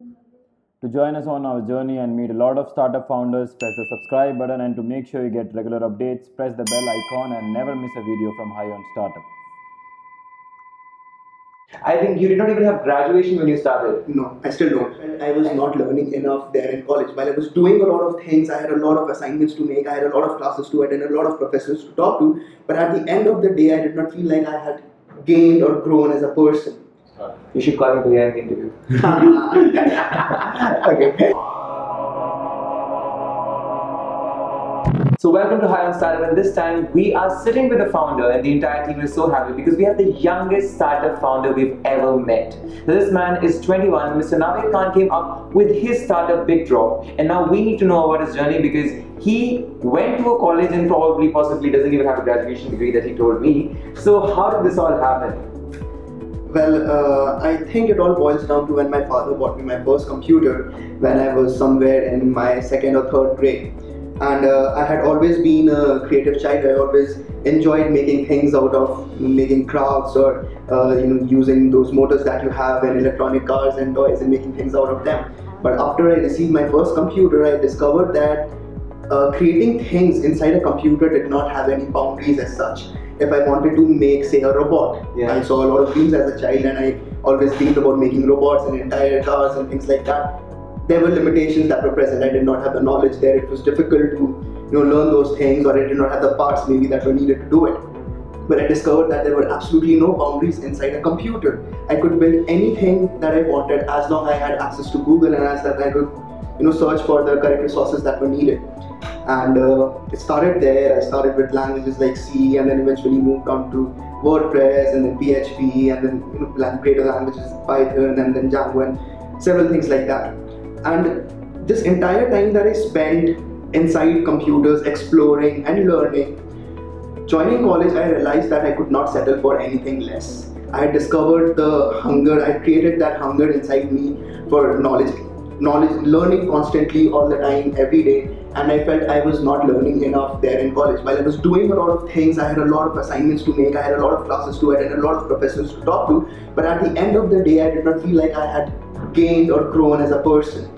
To join us on our journey and meet a lot of startup founders, press the subscribe button, and to make sure you get regular updates, press the bell icon and never miss a video from High on Startup. I think you did not even have graduation when you started. No, I still don't. I was not learning enough there in college. While I was doing a lot of things, I had a lot of assignments to make, I had a lot of classes to attend, a lot of professors to talk to. But at the end of the day, I did not feel like I had gained or grown as a person. You should call me Bhaiya in the interview. Okay. So welcome to High on Startup, and this time we are sitting with the founder, and the entire team is so happy because we have the youngest startup founder we've ever met. This man is 21. Mr. Naveed Khan came up with his startup Big Drop, and now we need to know about his journey because he went to a college and possibly doesn't even have a graduation degree that he told me. So how did this all happen? Well, I think it all boils down to when my father bought me my first computer when I was somewhere in my second or third grade. And I had always been a creative child. I always enjoyed making things out of making crafts or using those motors that you have in electronic cars and toys and making things out of them. But after I received my first computer, I discovered that creating things inside a computer did not have any boundaries as such. If I wanted to make, say, a robot, I saw a lot of dreams as a child, and I always dreamed about making robots and entire cars and things like that. There were limitations that were present. I did not have the knowledge there. It was difficult to learn those things, or I did not have the parts maybe that were needed to do it. But I discovered that there were absolutely no boundaries inside a computer. I could build anything that I wanted as long as I had access to Google and as that I could search for the correct resources that were needed. And it started there. I started with languages like C, and then eventually moved on to WordPress, and then PHP, and then greater languages Python, and then Django, and several things like that. And this entire time that I spent inside computers, exploring and learning, joining college, I realized that I could not settle for anything less. I had discovered the hunger. I created that hunger inside me for knowledge, learning constantly, all the time, every day. And I felt I was not learning enough there in college. While I was doing a lot of things, I had a lot of assignments to make, I had a lot of classes to attend, a lot of professors to talk to. But at the end of the day, I did not feel like I had gained or grown as a person.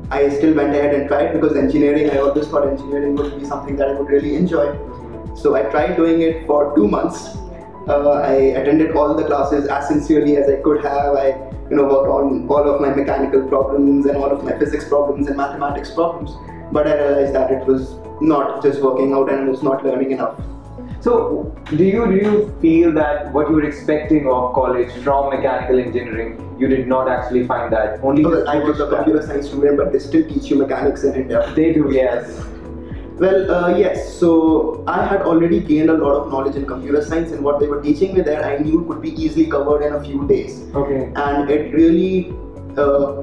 I still went ahead and tried because engineering, I always thought engineering would be something that I would really enjoy. So I tried doing it for 2 months. I attended all the classes as sincerely as I could have. I worked on all of my mechanical problems and all of my physics problems and mathematics problems. But I realized that it was not just working out and I was not learning enough. So do you feel that what you were expecting of college from mechanical engineering, you did not actually find that? Only I was a computer science student, but they still teach you mechanics in India. They do, yes. Well, yes. So I had already gained a lot of knowledge in computer science, and what they were teaching me there, I knew could be easily covered in a few days. Okay. And it really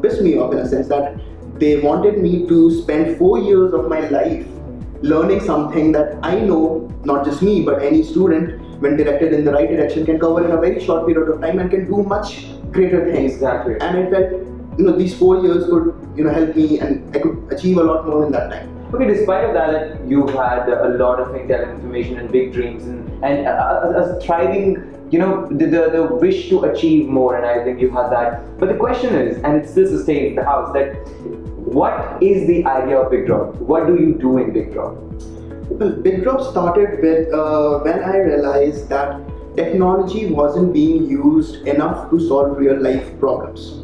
pissed me off in a sense that they wanted me to spend 4 years of my life learning something that I know, not just me, but any student, when directed in the right direction, can cover in a very short period of time and can do much greater things. Exactly. And I felt, these 4 years could, help me, and I could achieve a lot more in that time. Okay, despite of that, you've had a lot of intelligent information and big dreams and a thriving, the wish to achieve more, and I think you had that. But the question is, and it still sustains the house, that what is the idea of Big Drop? What do you do in Big Drop? Well, Big Drop started with when I realized that technology wasn't being used enough to solve real life problems.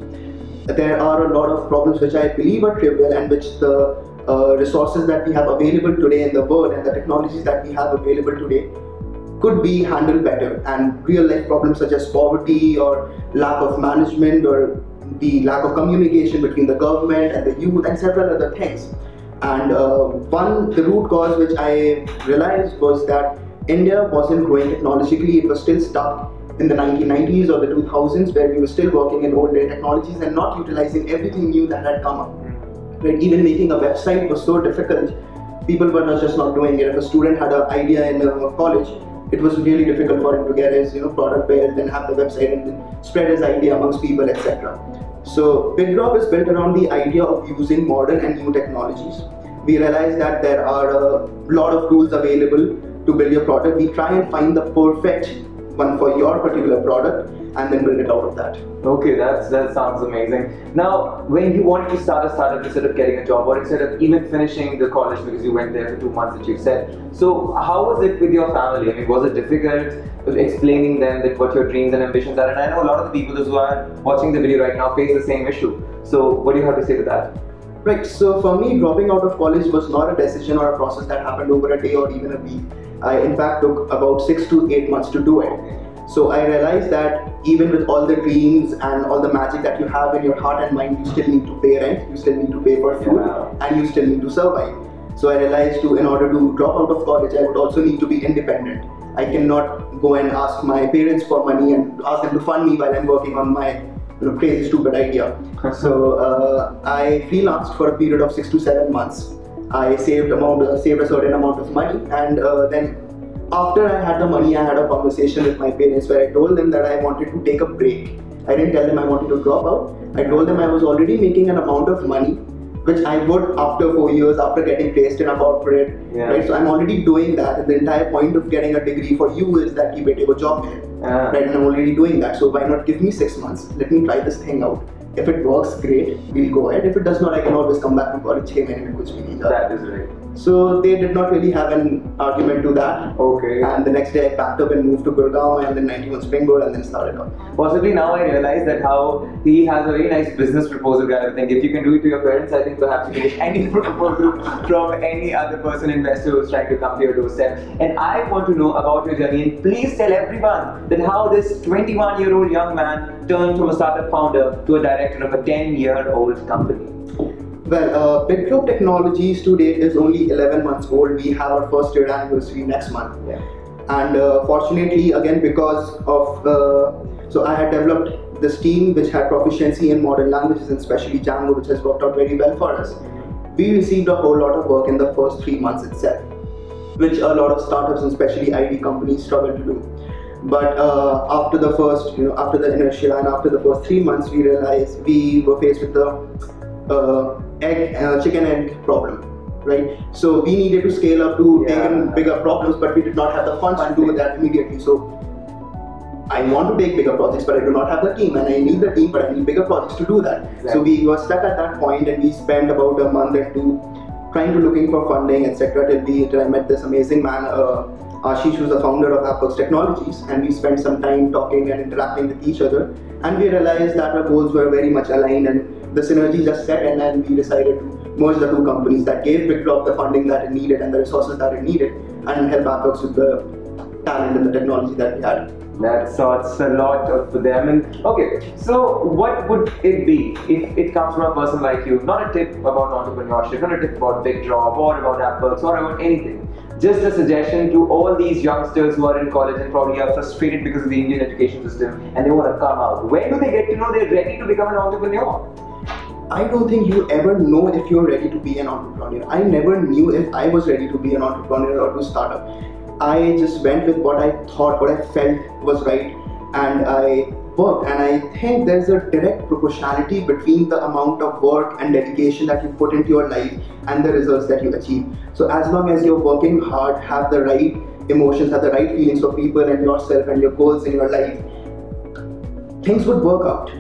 There are a lot of problems which I believe are trivial and which the resources that we have available today in the world and the technologies that we have available today could be handled better, and real life problems such as poverty or lack of management or the lack of communication between the government and the youth and several other things. And the root cause which I realized was that India wasn't growing technologically. It was still stuck in the 1990s or the 2000s, where we were still working in old technologies and not utilizing everything new that had come up. Right? Even making a website was so difficult. People were just not doing it. If a student had an idea in college, it was really difficult for him to get his product built and have the website and then spread his idea amongst people, etc. So Big Drop is built around the idea of using modern and new technologies. We realize that there are a lot of tools available to build your product. We try and find the perfect one for your particular product, and then build it out of that. Okay, that sounds amazing. Now, when you wanted to start a startup instead of getting a job, or instead of even finishing the college because you went there for 2 months, that you said. So, how was it with your family? I mean, was it difficult explaining them that what your dreams and ambitions are? And I know a lot of the people who are watching the video right now face the same issue. So, what do you have to say to that? Right, so for me, dropping out of college was not a decision or a process that happened over a day or even a week. I in fact took about 6 to 8 months to do it. So I realized that even with all the dreams and all the magic that you have in your heart and mind, you still need to pay rent, you still need to pay for food, and you still need to survive. So I realized in order to drop out of college, I would also need to be independent. I cannot go and ask my parents for money and ask them to fund me while I'm working on my crazy stupid idea. So I freelanced for a period of 6 to 7 months. I saved a certain amount of money, and then after I had the money, I had a conversation with my parents where I told them that I wanted to take a break. I didn't tell them I wanted to drop out. I told them I was already making an amount of money which I would after 4 years, after getting placed in a corporate, right? So I'm already doing that, and the entire point of getting a degree for you is that you get a job here, right? And I'm already doing that, so why not give me 6 months? Let me try this thing out. If it works, great, we'll go ahead. If it does not, I can always come back to college. That is right. So they did not really have an argument to that. Okay. And the next day I packed up and moved to Gurgaon and then 91 Springboard and then started on. Possibly now I realize that how he has a very nice business proposal kind of thing. If you can do it to your parents, I think perhaps you can get any proposal from any other person, investor who's trying to come to your doorstep. And I want to know about your journey, and please tell everyone that how this 21-year-old young man turned from a startup founder to a director of a 10-year-old company. Well, BitGlobe Technologies to date is only 11 months old. We have our first year anniversary next month. Yeah. And fortunately, again, because of, so I had developed this team which had proficiency in modern languages and especially Django, which has worked out very well for us. We received a whole lot of work in the first 3 months itself, which a lot of startups and especially IT companies struggle to do. But after the first, after the inertia and after the first 3 months, we realized we were faced with the chicken egg problem, right? So we needed to scale up to take in bigger problems, but we did not have the funds to do that immediately. So I want to take bigger projects, but I do not have the team, and I need the team, but I need bigger projects to do that. Exactly. So we were stuck at that point, and we spent about a month or two trying to looking for funding, etc. Till I met this amazing man, Ashish, who's the founder of Applex Technologies, and we spent some time talking and interacting with each other, and we realized that our goals were very much aligned, and the synergy just set in, and we decided to merge the two companies that gave BitGlobe the funding that it needed and the resources that it needed, and help Applex with the talent and the technology that we had. That sorts a lot for them. And okay, so what would it be if it comes from a person like you? Not a tip about entrepreneurship, not a tip about BitDrop or about Applex or about anything. Just a suggestion to all these youngsters who are in college and probably are frustrated because of the Indian education system and they want to come out. When do they get to know they're ready to become an entrepreneur? I don't think you ever know if you're ready to be an entrepreneur. I never knew if I was ready to be an entrepreneur or to start up. I just went with what I thought, what I felt was right, and I worked. And I think there's a direct proportionality between the amount of work and dedication that you put into your life and the results that you achieve. So as long as you're working hard, have the right emotions, have the right feelings for people and yourself and your goals in your life, things would work out.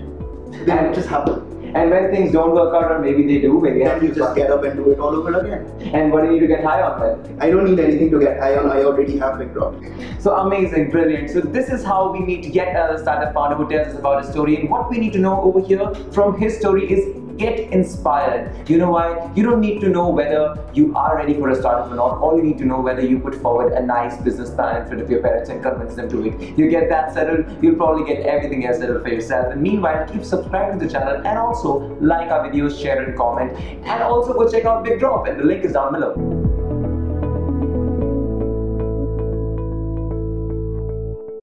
They would just happen. And when things don't work out, or maybe they do, maybe then you just get up and do it all over again. And what do you need to get high on then? I don't need anything to get high on. I already have BitDrop. So amazing, brilliant. So this is how we meet yet another startup founder who tells us about his story. And what we need to know over here from his story is get inspired. You know why? You don't need to know whether you are ready for a startup or not. All you need to know whether you put forward a nice business plan in front of your parents and convince them to it. You get that settled, you'll probably get everything else settled for yourself. And meanwhile, keep subscribing to the channel and also like our videos, share and comment. And also go check out BitDrop, and the link is down below.